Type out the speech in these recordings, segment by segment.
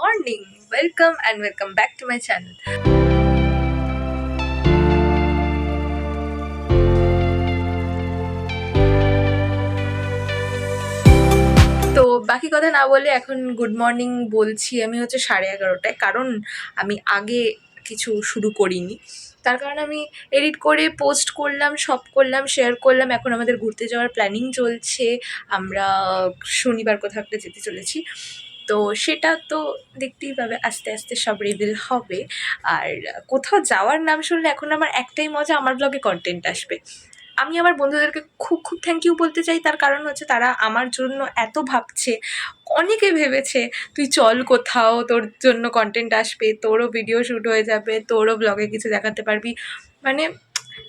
morning. Welcome and welcome back to my channel. তো বাকি কথা না বলে এখন গুড মর্নিং বলছি আমি হচ্ছে 11:30টায়, কারণ আমি আগে কিছু শুরু করিনি। তার কারণ আমি এডিট করে পোস্ট করলাম, সব করলাম, শেয়ার করলাম। এখন আমাদের ঘুরতে যাওয়ার প্ল্যানিং চলছে। আমরা শনিবার কোথাও একটা যেতে চলেছি, তো সেটা তো দেখতেই পাবে, আস্তে আস্তে সব রিভিল হবে। আর কোথাও যাওয়ার নাম শুনলে এখন আমার একটাই মজা, আমার ব্লগে কন্টেন্ট আসবে। আমি আমার বন্ধুদেরকে খুব খুব থ্যাংক ইউ বলতে চাই, তার কারণ হচ্ছে তারা আমার জন্য এত ভাবছে। অনেকে ভেবেছে তুই চল কোথাও, তোর জন্য কন্টেন্ট আসবে, তোরও ভিডিও শ্যুট হয়ে যাবে, তোরও ব্লগে কিছু দেখাতে পারবি। মানে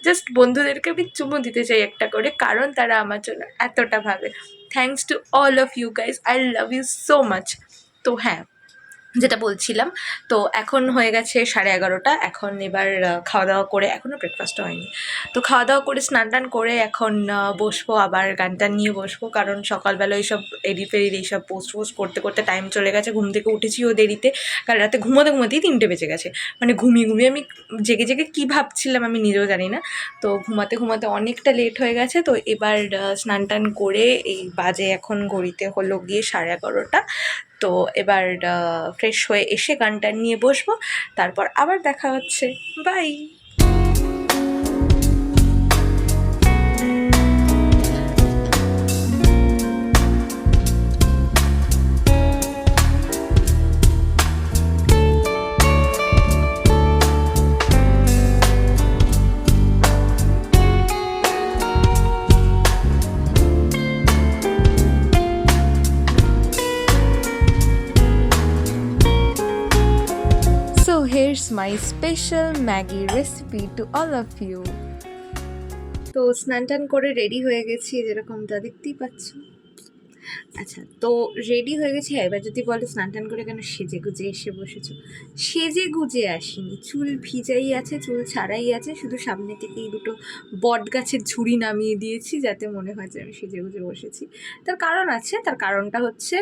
জাস্ট বন্ধুদেরকে আমি চুমু দিতে চাই একটা করে, কারণ তারা আমার জন্য এতটা ভাবে। Thanks to all of you guys, I love you so much. তো হ্যাঁ, যেটা বলছিলাম, তো এখন হয়ে গেছে 11:30। এখন এবার খাওয়া দাওয়া করে, এখনও ব্রেকফাস্টও হয়নি, তো খাওয়া দাওয়া করে স্নান টান করে এখন বসবো, আবার গান টান নিয়ে বসবো। কারণ সকালবেলা এইসব এডিট ফেডিট এইসব পোস্ট করতে করতে টাইম চলে গেছে। ঘুম থেকে উঠেছিও দেরিতে, কাল রাতে ঘুমোতেই 3টে বেজে গেছে। মানে ঘুমিয়ে আমি জেগে জেগে কী ভাবছিলাম আমি নিজেও জানি না। তো ঘুমাতে অনেকটা লেট হয়ে গেছে। তো এবার স্নান টান করে এই বাজে এখন ঘড়িতে হলো গিয়ে 11:30। তো এবার ফ্রেশ হয়ে এসে গানটা নিয়ে বসবো, তারপর আবার দেখা হচ্ছে। By. So here's my special Maggie recipe to all of you. তো স্নান টান করে রেডি হয়ে গেছি, যেরকমটা দেখতেই পাচ্ছ। আচ্ছা, তো রেডি হয়ে গেছি। এবার যদি বলো স্নান টান করে কেন সেজে গুজে এসে বসেছো, সেজে গুজে আসিনি। চুল ভিজাই আছে, চুল ছাড়াই আছে, শুধু সামনে থেকেই দুটো বট গাছের ঝুড়ি নামিয়ে দিয়েছি যাতে মনে হয় যে আমি সেজে গুজে বসেছি। তার কারণ আছে, তার কারণটা হচ্ছে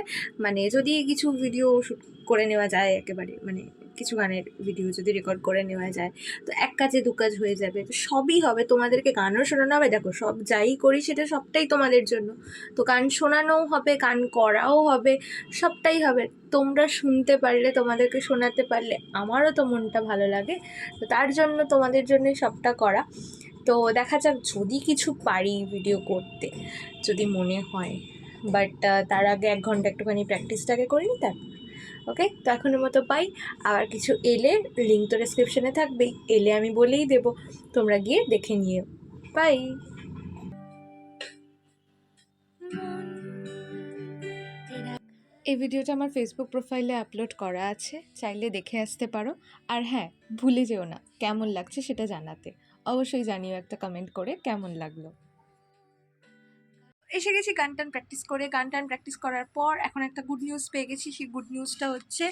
মানে যদি কিছু ভিডিও শ্যুট করে নেওয়া যায়, একেবারে মানে কিছু গানের ভিডিও যদি রেকর্ড করে নেওয়া যায়, তো এক কাজে দু কাজ হয়ে যাবে। তো সবই হবে, তোমাদেরকে গানও শোনানো হবে। দেখো, সব যাই করি সেটা সবটাই তোমাদের জন্য। তো গান শোনানোও হবে, গান করাও হবে, সবটাই হবে। তোমরা শুনতে পারলে, তোমাদেরকে শোনাতে পারলে আমারও তো মনটা ভালো লাগে। তো তার জন্য তোমাদের জন্যই সবটা করা। তো দেখা যাক যদি কিছু পারি ভিডিও করতে, যদি মনে হয়। বাট তার আগে 1 ঘন্টা একটুখানি প্র্যাকটিসটাকে করে নিই, তারপর ওকে। তো এখনের মতো বাই। আবার কিছু এলে লিঙ্ক তো ডেসক্রিপশনে থাকবেই, এলে আমি বলেই দেবো, তোমরা গিয়ে দেখে নিও। বাই। এই ভিডিওটা আমার ফেসবুক প্রোফাইলে আপলোড করা আছে, চাইলে দেখে আসতে পারো। আর হ্যাঁ, ভুলে যেও না কেমন লাগছে সেটা জানাতে। অবশ্যই জানিও একটা কমেন্ট করে কেমন লাগলো। এসে গেছি গান টান প্র্যাকটিস করে। গান টান প্র্যাকটিস করার পর এখন একটা গুড নিউজ পেয়ে গেছি। সেই গুড নিউজটা হচ্ছে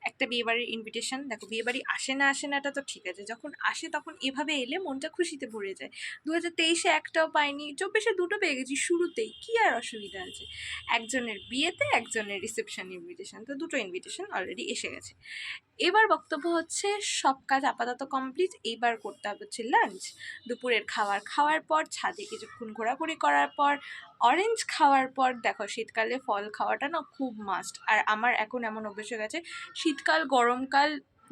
একটা বিয়েবাড়ির ইনভিটেশন। দেখো, বিয়েবাড়ি আসে না এটা তো ঠিক আছে, যখন আসে তখন এভাবে এলে মনটা খুশিতে ভরে যায়। 2023-এ একটাও পাইনি, 24-এ 2টো পেয়ে গেছি শুরুতেই, কী আর অসুবিধা আছে। একজনের বিয়েতে, একজনের রিসেপশন ইনভিটেশন, তো 2টো ইনভিটেশন অলরেডি এসে গেছে। এবার বক্তব্য হচ্ছে সব কাজ আপাতত কমপ্লিট, এইবার করতে হবে হচ্ছে লাঞ্চ। দুপুরের খাওয়ার পর ছাদে কিছুক্ষণ ঘোরাঘুরি করার পর, অরেঞ্জ খাওয়ার পর, দেখো শীতকালে ফল খাওয়াটা না খুব মাস্ট। আর আমার এখন এমন অভ্যেস হয়ে গেছে, শীতকাল গরমকাল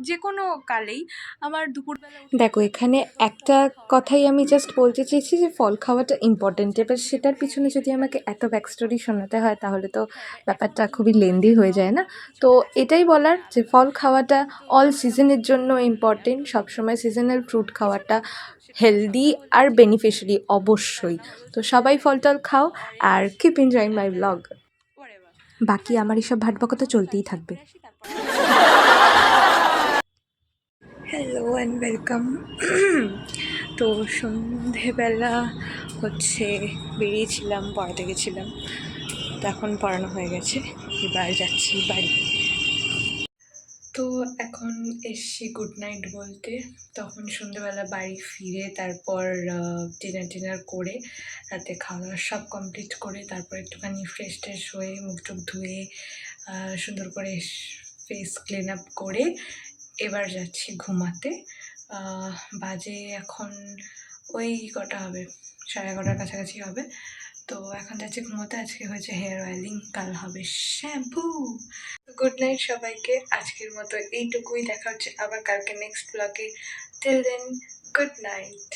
যে কোনো কালেই আমার দুপুরবেলা। দেখো, এখানে একটা কথাই আমি জাস্ট বলতে চেয়েছি যে ফল খাওয়াটা ইম্পর্টেন্ট। এবার সেটার পিছনে যদি আমাকে এত ব্যাকস্টোরি শোনাতে হয় তাহলে তো ব্যাপারটা খুবই লেন্দি হয়ে যায় না। তো এটাই বলার যে ফল খাওয়াটা অল সিজনের জন্য ইম্পর্টেন্ট। সবসময় সিজনাল ফ্রুট খাওয়াটা হেলদি আর বেনিফিশিয়ারি অবশ্যই। তো সবাই ফল টল খাও আর কিপ এনজয়িং মাই ব্লগ। বাকি আমার এসব ভাটবকা তো চলতেই থাকবে। Hello and welcome. তো সন্ধেবেলা হচ্ছে বেরিয়েছিলাম, পড়াতে গেছিলাম। তো এখন পড়ানো হয়ে গেছে, এবার যাচ্ছি বাড়ি। তো এখন এসছি গুড নাইট বলতে। তখন সন্ধ্যেবেলা বাড়ি ফিরে তারপর ডিনার করে, রাতে খাওয়া দাওয়া সব কমপ্লিট করে তারপর একটুখানি ফ্রেশ ট্রেশ হয়ে মুখ টুক ধুয়ে সুন্দর করে ফেস ক্লিন আপ করে এবার যাচ্ছি ঘুমাতে। বাজে এখন ওই কটা হবে, 11:30 কাছাকাছি হবে। তো এখন যাচ্ছি ঘুমোতে। আজকে হয়েছে হেয়ার অয়েলিং, কাল হবে শ্যাম্পু। গুড নাইট সবাইকে, আজকের মতো এইটুকুই। দেখা হচ্ছে আবার কালকে নেক্সট ব্লগে। Till then, good night.